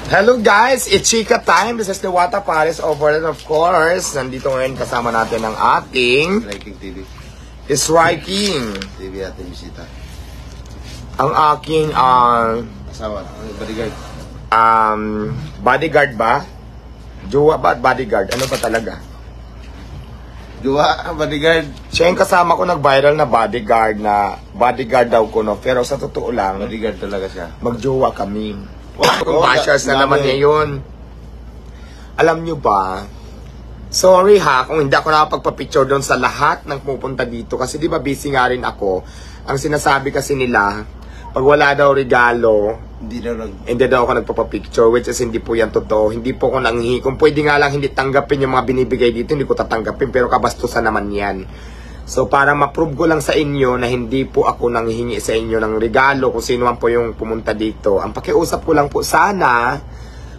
Hello guys, it's Chika time. This is the Wata Paris over and of course, nandito ngayon kasama natin ang ating Striking TV. Striking TV ating bisita. Ang aking Asawa, bodyguard. bodyguard ba? Jowa ba at bodyguard? Ano ba talaga? Jowa, bodyguard. Siya yung kasama ko nag-viral na bodyguard daw ko, no? Pero sa totoo lang, Bodyguard talaga siya. magjowa kami. Kung bashers na naman ngayon. Alam nyo ba, sorry ha, kung hindi ako nakapagpa-picture doon sa lahat ng pupunta dito. Kasi di ba busy nga rin ako. Ang sinasabi kasi nila, pag wala daw regalo, hindi daw ako nagpapapicture, which is hindi po yan totoo. Hindi po ako nanghihi. Kung pwede nga lang hindi tanggapin yung mga binibigay dito, hindi ko tatanggapin. Pero kabastusan naman yan. So para ma-prove ko lang sa inyo na hindi po ako nanghihingi sa inyo ng regalo kung sino man po yung pumunta dito. Ang pakiusap ko lang po sana,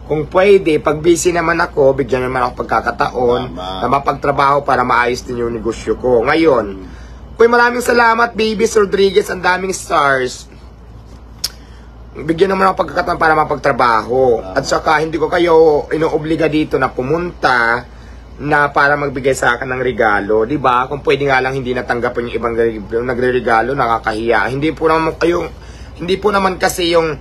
kung pwede, pag busy naman ako, bigyan naman ako pagkakataon na mapagtrabaho para maayos din yung negosyo ko. Ngayon, maraming salamat, Babies Rodriguez, ang daming stars. Bigyan naman ako pagkakataon para mapagtrabaho. At saka hindi ko kayo inoobliga dito na pumunta na para magbigay sa akin ng regalo, 'di ba? Kung pwede nga lang hindi natanggapin yung ibang nagre-regalo, nakakahiya. Hindi po naman kasi yung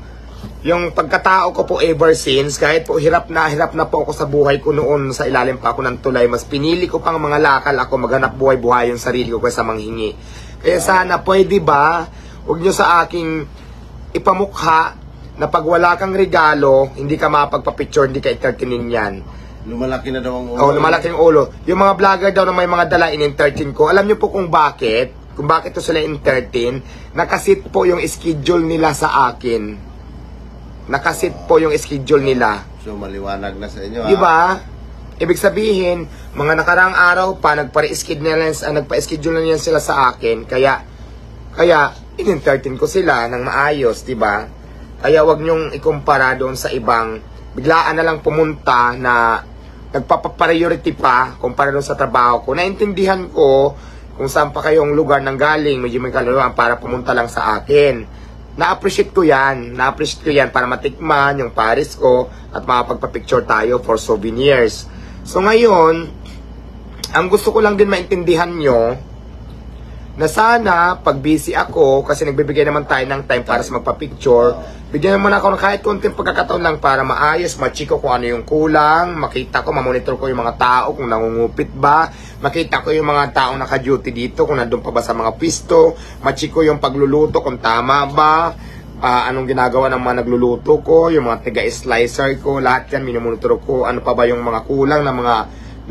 pagkatao ko po ever since, kahit po hirap na po ako sa buhay ko noon, sa ilalim pa ako ng tulay, mas pinili ko pang mga lakal ako maghanap buhay yung sarili ko kaysa manghingi. Kaya sana pwede ba, huwag nyo sa aking ipamukha na pag wala kang regalo, hindi ka mapagpa-picture, hindi ka entertainin yan. Lumalaki na daw ang ulo. Oo, lumalaki ang ulo. Yung mga vlogger daw na may mga dala in-entertain ko, alam nyo po kung bakit to sila entertain, nakasit po yung schedule nila sa akin. Nakasit po yung schedule nila. So maliwanag na sa inyo, diba? Ibig sabihin, mga nakaraang araw pa, nagpa-schedule na niyan sila sa akin, kaya in-entertain ko sila ng maayos, diba? Kaya wag nyong ikumpara doon sa ibang biglaan na lang pumunta na nagpapa-priority pa kumpara doon sa trabaho ko. Naintindihan ko kung saan pa kayong lugar nang galing, medyo may kaluruan para pumunta lang sa akin. Na-appreciate ko yan para matikman yung Paris ko at makapagpa-picture tayo for souvenirs. So ngayon, ang gusto ko lang din maintindihan nyo, na sana, pag busy ako, kasi nagbibigay naman tayo ng time para sa magpa-picture, bigyan naman ako ng kahit konting pagkakataon lang para maayos, machiko kung ano yung kulang, makita ko, mamonitor ko yung mga tao kung nangungupit ba, makita ko yung mga taong naka-duty dito kung nandun pa ba sa mga pisto, machiko yung pagluluto kung tama ba, anong ginagawa ng mga nagluluto ko, yung mga tiga-slicer ko, lahat yan, minumonitor ko, ano pa ba yung mga kulang na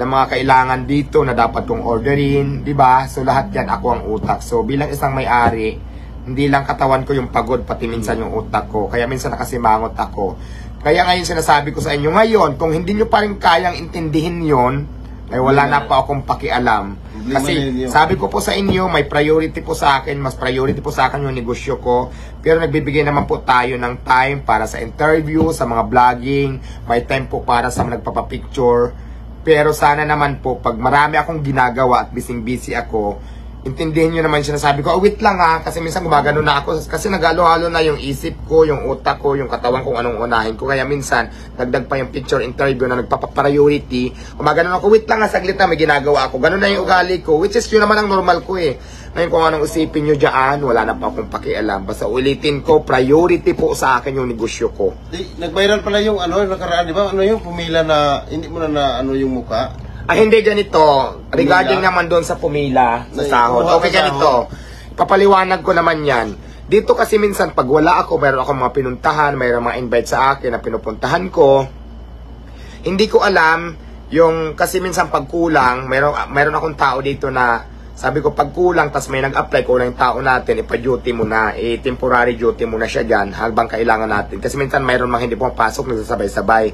mga kailangan dito na dapat kong orderin, di ba? So lahat yan ako ang utak. So bilang isang may-ari, hindi lang katawan ko yung pagod, pati minsan yung utak ko. Kaya minsan nakasimangot ako. Kaya ngayon sinasabi ko sa inyo, ngayon, kung hindi nyo pa rin kayang intindihin yon, ay wala na pa akong pakialam. Kasi sabi ko po sa inyo, may priority po sa akin, mas priority po sa akin yung negosyo ko. Pero nagbibigay naman po tayo ng time para sa interview, sa mga vlogging, may time po para sa nagpapapicture. Pero sana naman po, pag marami akong ginagawa at busy ako, intindihin nyo naman sinasabi ko, wait lang ha, kasi minsan gumagano na ako, kasi nagalo-halo na yung isip ko, yung utak ko, yung katawan kung anong unahin ko, kaya minsan, dagdag pa yung picture interview na nagpapa-priority, gumagano ako, wait lang ha, saglit na, may ginagawa ako, ganun na yung ugali ko, which is yun naman ang normal ko eh. Ngayon kung anong isipin nyo dyan, wala na pa akong pakialam. Basta ulitin ko, priority po sa akin yung negosyo ko. Nag-viral pala yung nakaraan, di ba? Ano yung pumila na, hindi mo na yung muka? Ay, hindi ganito. Regarding naman doon sa pumila, sa sahod. Okay, ganito. Papaliwanag ko naman yan. Dito kasi minsan, pag wala ako, mayroon ako mga pinuntahan, mayroon mga invite sa akin na pinupuntahan ko. Hindi ko alam, kasi minsan pag kulang, mayroon akong tao dito na, sabi ko, pag kulang, tas may nag-apply, kulang yung tao natin, ipa-duty mo na, temporary duty mo na siya dyan, habang kailangan natin. Kasi minsan mayroon mga hindi pumapasok, nagsasabay-sabay.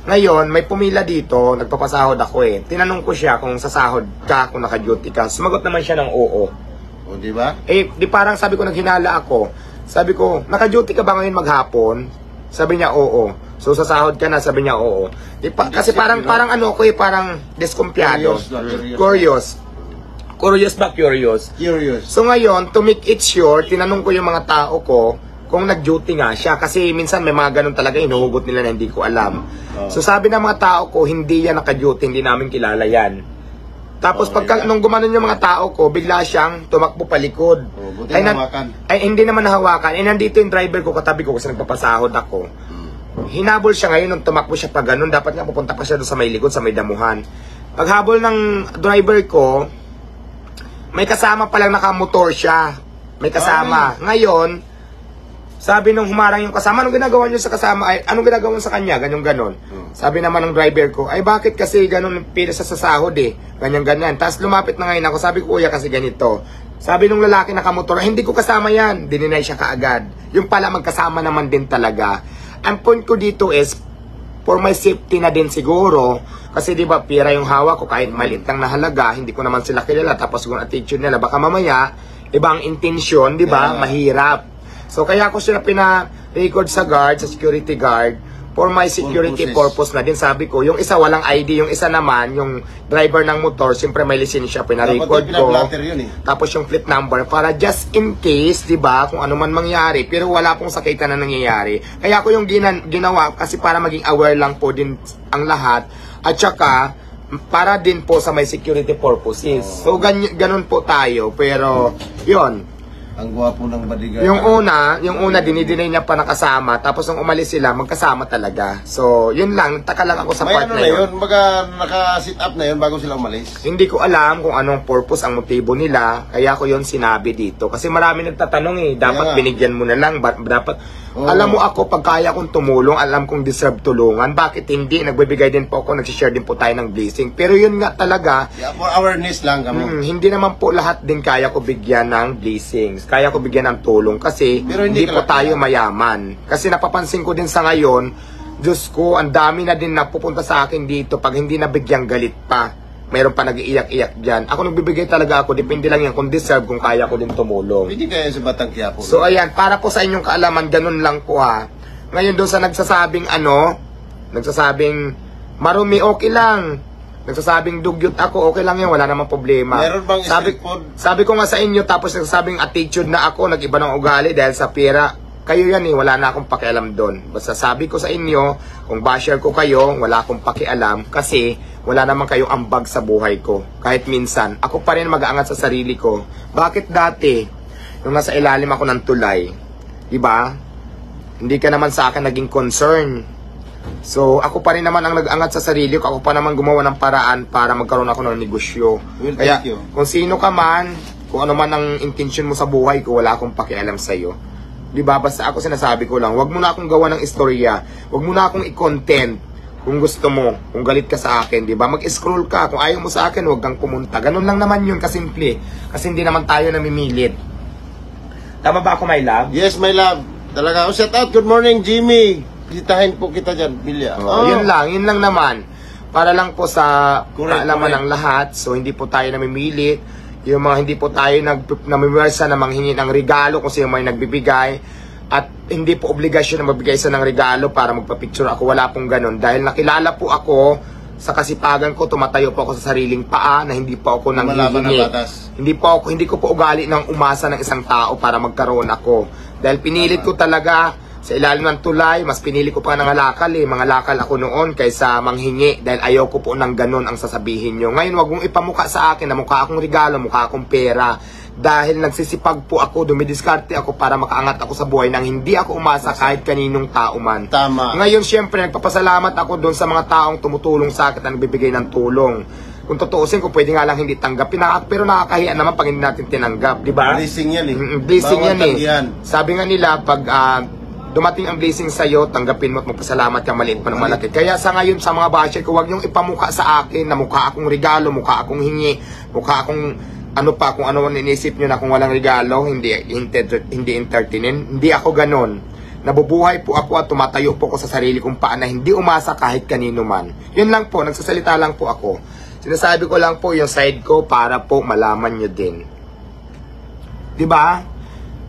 Ngayon, may pumila dito, nagpapasahod ako eh. Tinanong ko siya kung sasahod ka, kung naka-duty ka. Sumagot naman siya ng oo. O, di ba? Di parang sabi ko, naghinala ako. Sabi ko, naka-duty ka ba ngayon maghapon? Sabi niya, oo. So, sasahod ka na, sabi niya, oo. Kasi parang parang diskumpiyado. Curious. Curious ba? Curious. Curious. So ngayon, to make it sure, tinanong ko yung mga tao ko kung nag-duty nga siya. Kasi minsan may mga ganun talaga, inuhugot nila na hindi ko alam. Oh. So sabi ng mga tao ko, hindi yan naka-duty, hindi namin kilala yan. Tapos pagka nung gumanon yung mga tao ko, bigla siyang tumakbo palikod. Oh, buti nahawakan. Ay hindi naman nahawakan. Eh nandito yung driver ko, katabi ko kasi nagpapasahod ako. Hinabol siya ngayon nung tumakbo siya pa ganun. Dapat nga pupunta pa siya doon sa may likod, sa may damuhan. Paghabol ng driver ko, may kasama palang nakamotor siya. May kasama. Ngayon, sabi nung humarang yung kasama, anong ginagawa niyo sa kasama? Ay, anong ginagawa sa kanya? Ganyan-ganon. Sabi naman ng driver ko, ay bakit kasi ganun pila sa sasahod eh. Ganyan-ganyan. Tapos lumapit na ngayon ako, sabi ko, kuya kasi ganito. Sabi nung lalaki nakamotor, hindi ko kasama yan. Dininay siya kaagad. Yung pala magkasama naman din talaga. Ang point ko dito is, for my safety na din siguro, kasi di ba pira yung hawak ko kahit maliit lang na halaga, hindi ko naman sila kilala, tapos kung attitude nila, baka mamaya, ibang intensyon, di ba? Mahirap. So kaya ko sila pina-record sa guard, sa security guard, for my security purpose na din. Sabi ko, yung isa walang ID, yung isa naman, yung driver ng motor, siyempre may lisensya, pina-record ko. Yun, eh. Tapos yung plate number, para just in case, di ba, kung ano man mangyari, pero wala pong sakitan na nangyayari. Kaya ko yung ginawa, kasi para maging aware lang po din ang lahat, at saka, para din po sa may security purposes. So, ganun po tayo, pero, yon. Ang gwapo ng bodyguard. Yung una, dinidinay niya pa nakasama. Tapos nung umalis sila, magkasama talaga. So, yun lang. Taka lang ako sa part na yun. Baga naka-sit up na yun bago sila umalis. Hindi ko alam kung anong purpose, ang motibo nila. Kaya ko yun sinabi dito. Kasi marami nagtatanong eh. Dapat binigyan mo na lang. Dapat... Alam mo ako, pag kaya kong tumulong, alam kong deserve tulungan. Bakit hindi? Nagbibigay din po ako, nagsishare din po tayo ng blessing. Pero yun nga talaga... Yeah, for awareness lang kami. Hindi naman po lahat din kaya ko bigyan ng blessings. Kaya ko bigyan ng tulong kasi hindi po tayo mayaman. Kasi napapansin ko din sa ngayon, Diyos ko, ang dami na din napupunta sa akin dito pag hindi nabigyan galit pa. Mayroon pa nag-iiyak-iyak dyan. Ako nagbibigay talaga ako, depende lang yan kung deserve, kung kaya ko din tumulong. Hindi kaya sa Batang Quiapo. So ayan, para po sa inyong kaalaman, ganun lang po ha. Ngayon doon sa nagsasabing marumi, okay lang. Nagsasabing dugyot ako, okay lang yan, wala namang problema. Meron bang street food? Sabi ko nga sa inyo, tapos nagsasabing attitude na ako, nag-iba ng ugali dahil sa pera. Kayo yan eh, wala na akong pakialam doon. Basta sabi ko sa inyo, kung basher ko kayo, wala akong pakialam kasi wala naman kayong ambag sa buhay ko. Kahit minsan, ako pa rin mag-aangat sa sarili ko. Bakit dati, nung nasa ilalim ako ng tulay, diba? Hindi ka naman sa akin naging concern. So, ako pa rin naman ang nag-angat sa sarili ko. Ako pa naman gumawa ng paraan para magkaroon ako ng negosyo. Well, kaya, thank you. kung sino ka man, kung ano man ang intention mo sa buhay ko, wala akong pakialam sa'yo. Diba? Basta ako sinasabi ko lang, wag mo na akong gawa ng istorya. Wag mo na akong i-content kung gusto mo. Kung galit ka sa akin, diba? Mag-scroll ka. Kung ayaw mo sa akin, wag kang pumunta. Ganun lang naman yun, kasimple. Kasi hindi naman tayo namimilit. Tama ba ako, my love? Yes, my love. Talaga ako. Shout out. Good morning, Jimmy. Visitahin po kita dyan, Bilya. Yun lang naman. Para lang po sa kaalaman correct. ng lahat. So, hindi po tayo namimilit. Yung mga hindi po tayo namimiwersa na manghingi ng regalo kung sino may nagbibigay. At hindi po obligasyon na magbigay sa ng regalo para magpa-picture ako. Wala pong ganun. Dahil nakilala po ako sa kasipagan ko, tumatayo po ako sa sariling paa na hindi po ako nanghihingi. Hindi ko po ugali ng umasa ng isang tao para magkaroon ako. Dahil pinilit ko talaga sa ilalim ng tulay, mas pinili ko pa ng halakal eh. Mga lakal ako noon kaysa manghingi dahil ayaw ko po ng ganun ang sasabihin nyo. Ngayon, wag mong ipamukha sa akin na mukha akong regalo, mukha akong pera. Dahil nagsisipag po ako, dumidiskarte ako para makaangat ako sa buhay nang hindi ako umasa kahit kaninong tao man. Tama. Ngayon, syempre, nagpapasalamat ako doon sa mga taong tumutulong sa akin at nagbibigay ng tulong. Kung tutuusin ko, pwede nga lang hindi tanggapin. Pero nakakahiya naman pag hindi natin tinanggap, di ba? Blessing yan eh. Blessing yan eh. Yan. Sabi nga nila, pag dumating ang blessing sa'yo, tanggapin mo at magpasalamat ka, maliit pa ng malaki. Kaya sa ngayon, sa mga basher ko, huwag niyong ipamukha sa akin na mukha akong regalo, mukha akong hingi, mukha akong ano pa, kung ano man inisip niyo na kung walang regalo, hindi entertainin. Hindi ako ganon. Nabubuhay po ako at tumatayo po ako sa sarili kong paa na hindi umasa kahit kanino man. Yun lang po, nagsasalita lang po ako. Sinasabi ko lang po yung side ko para po malaman nyo din. Diba?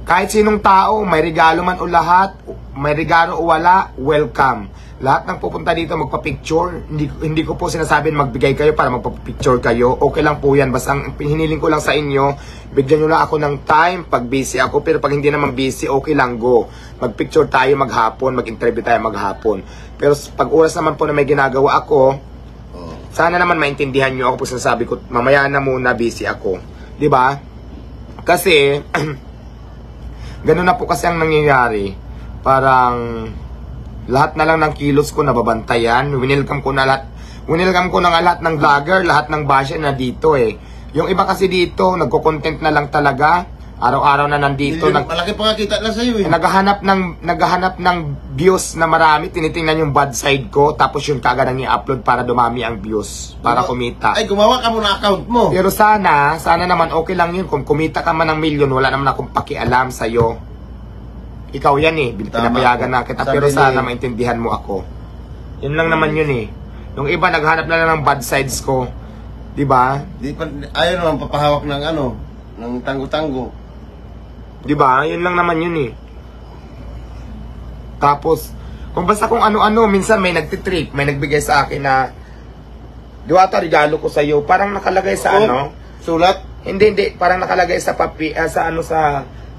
Kahit sinong tao, may regalo man o lahat, may regalo o wala, welcome. Lahat ng pupunta dito magpa-picture, hindi ko po sinasabing magbigay kayo para magpa-picture kayo. Okay lang po yan, basta ang hiniling ko lang sa inyo, bigyan nyo lang ako ng time pag busy ako, pero pag hindi naman busy, okay lang, go. Mag-picture tayo maghapon, mag-interview tayo maghapon. Pero pag oras naman po na may ginagawa ako, sana naman maintindihan nyo ako po sinasabi ko, mamaya na muna, busy ako. Diba? Kasi, ganun na po kasi ang nangyayari. Parang, lahat na lang ng kilos ko nababantayan. Winelcome ko na lahat ng vlogger, lahat ng basher na dito eh. Yung iba kasi dito, nagko-content na lang talaga. Araw-araw na nandito. Malaki pa nga kita na sa'yo eh. Naghahanap ng views na marami. Tinitingnan yung bad side ko. Tapos yun kagad ang i-upload para dumami ang views. Para kumita. Ay, gumawa ka muna account mo. Pero sana naman okay lang yun. Kung kumita ka man ng milyon, wala naman akong pakialam sa'yo. Ikaw yan eh, pinapayagan na kita. Pero sana maintindihan mo ako. Yun lang naman yun eh. Yung iba naghanap na lang ng bad sides ko. Diba? Ayaw naman papahawak ng ng tanggo-tanggo. Diba? Yun lang naman yun eh. Tapos, kung basta kung ano-ano, minsan may nagtitrip, may nagbigay sa akin na Diwata, regalo ko sa'yo. Parang nakalagay sa Sulat? Hindi. Parang nakalagay sa sa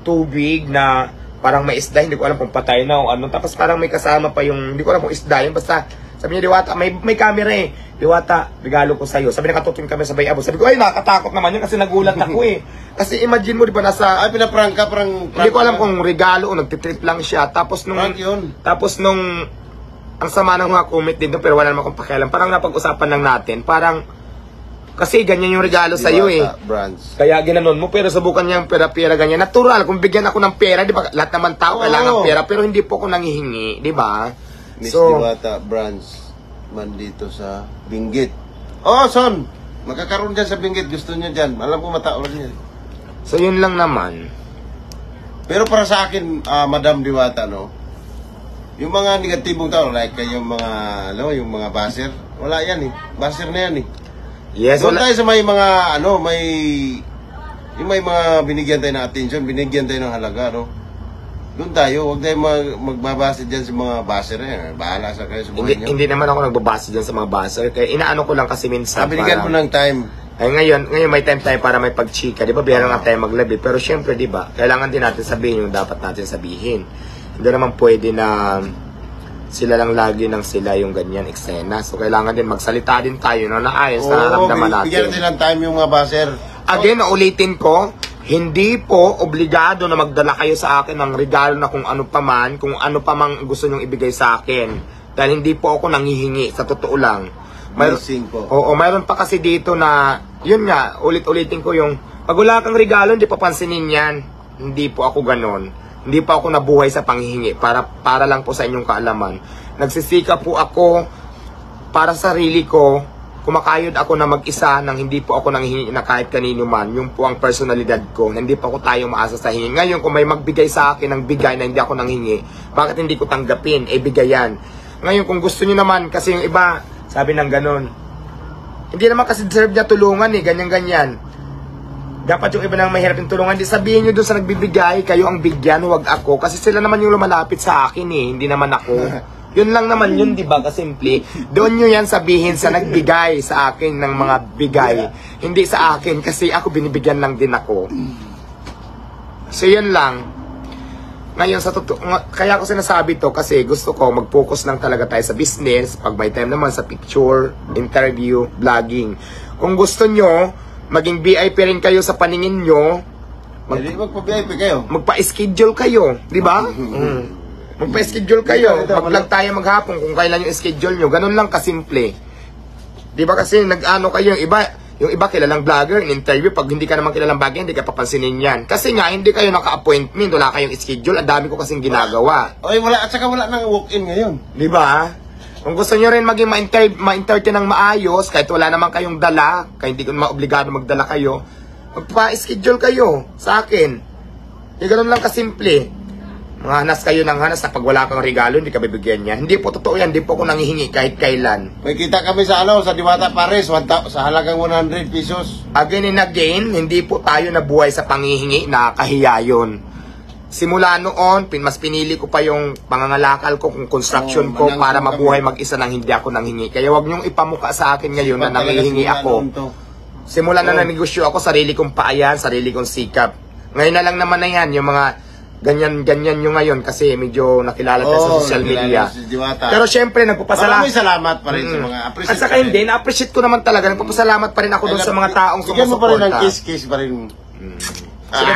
tubig na parang may isda, hindi ko alam kung patay na o ano. Tapos parang may kasama pa yung, hindi ko alam kung isda yun. Basta, sabi niya, Diwata, may camera eh. Diwata, regalo ko sa'yo. Sabi niya, katutuin kami sa Bayabo. Sabi ko, ay, nakatakot naman yun kasi nagulat ako eh. Kasi imagine mo, di ba, nasa... Ay, pinaprank ka, hindi ko alam kung regalo o nagtitrip lang siya. Tapos nung... Prank yun. Tapos nung... Ang sama ng mga comment din doon, pero wala naman akong pakialam. Parang napag-usapan lang natin. Parang... Kasi ganyan yung regalo sa iyo eh. Brands. Kaya ginanon mo, pero subukan niyang pera-pera ganyan. Natural, kung bigyan ako ng pera, di ba? Lahat naman tao kailangan pera, pero hindi po ako nangihingi, di ba? Miss Diwata Brands man dito sa Benguet. Oh, son! Magkakaroon dyan sa Benguet, gusto niya dyan. Alam ko matao lang yan. So yun lang naman. Pero para sa akin, Madam Diwata, no? Yung mga negatibong tao, like yung mga, yung mga baser, wala yan eh. Baser na yan eh. Yes, doon tayo sa may mga, yung may mga binigyan tayo ng attention, binigyan tayo ng halaga, no? Doon tayo, huwag tayo magbabase dyan sa mga baser eh. Bahala sa kayo sa buhay nyo. Hindi naman ako nagbabase dyan sa mga baser. Kaya inaano ko lang kasi minsan. Binigyan mo ng time. Ay ngayon may time tayo para may pagchika, di ba? Biyara nga tayo maglabi. Pero syempre, di ba? Kailangan din natin sabihin yung dapat natin sabihin. Hindi naman pwede na sila lang lagi ng sila yung ganyan eksena. So, kailangan din magsalita din tayo na naayos na nararamdaman natin. Bigyan natin ng time yung mga baser. Again, ulitin ko, hindi po obligado na magdala kayo sa akin ng regalo na kung ano pa man, kung ano pa mang gusto nyong ibigay sa akin. Dahil hindi po ako nanghihingi, sa totoo lang. Mayroon pa kasi dito na, yun nga, ulit-ulitin ko yung, pag wala kang regalo, hindi papansinin yan. Hindi po ako ganon. Hindi pa ako nabuhay sa panghihingi para lang po sa inyong kaalaman. Nagsisika po ako para sa sarili ko. Kumakayod ako na mag-isa nang hindi po ako nanghihingi na kahit kanino man. Yung po ang personalidad ko. Hindi pa ako tayo maasa sa hingi. Ngayon kung may magbigay sa akin ng bigay na hindi ako nanghingi, bakit hindi ko tanggapin? Bigayan. Ngayon kung gusto niyo naman, kasi yung iba sabi ng ganon, hindi naman kasi deserve niya tulungan ganyan-ganyan. Dapat yung iba nang mahirap yung tulungan. Di sabihin nyo doon sa nagbibigay, kayo ang bigyan, huwag ako. Kasi sila naman yung lumalapit sa akin eh, hindi naman ako. Yun lang naman yun, di ba? Kasimple. Doon nyo yan sabihin sa nagbigay sa akin ng mga bigay. Hindi sa akin, kasi ako binibigyan lang din ako. So yun lang. Ngayon, kaya ko sinasabi to kasi gusto ko mag-focus lang talaga tayo sa business. Pag may time naman sa picture, interview, vlogging. Kung gusto nyo, maging VIP rin kayo sa paningin nyo. Magpa-VIP kayo. Magpa-schedule kayo, di ba? Magpa-schedule kayo. Mag-vlog tayo maghapon kung kailan yung schedule nyo. Ganun lang kasimple. Di ba kasi nag-ano kayo yung iba kilalang vlogger, in interview, pag hindi ka naman kilalang vlogger, hindi ka papansinin yan. Kasi nga, hindi kayo naka-appointment, wala kayong schedule, ang dami ko kasing ginagawa. Ay, wala, at saka wala nang walk-in ngayon. Di ba? Kung gusto nyo rin maging ma-entertain ng maayos, kahit wala naman kayong dala, kahit hindi ko maobligado magdala kayo, magpa-schedule kayo sa akin. Ganun lang kasimple. Mga hanas kayo ng hanas na pag wala kang regalo, hindi ka bibigyan niya. Hindi po totoo yan, hindi po ako nanghihingi kahit kailan. May kita kami sa sa Diwata Pares, sa halagang 100 pesos. Again and again, hindi po tayo nabuhay sa panghihingi, nakakahiya yun. simula noon, mas pinili ko pa yung pangangalakal ko, kung construction ko, manang- para mabuhay mag-isa nang hindi ako nanghingi. Kaya wag niyong ipamuka sa akin ngayon na Sipag talaga nanghihingi simula ako. noon to. Simula na nanegosyo ako, sarili kong paayan, sarili kong sikap. Ngayon na lang naman na yan, yung mga ganyan yung ngayon kasi medyo nakilala tayo sa social media. Si Diwata. Pero syempre, Maraming salamat pa rin sa mga At appreciate. saka hindi, na-appreciate ko naman talaga. Nagpapasalamat pa rin ako doon sa mga taong Bigyan mo pa rin ng sumusuporta. kiss-kiss pa rin. Sige.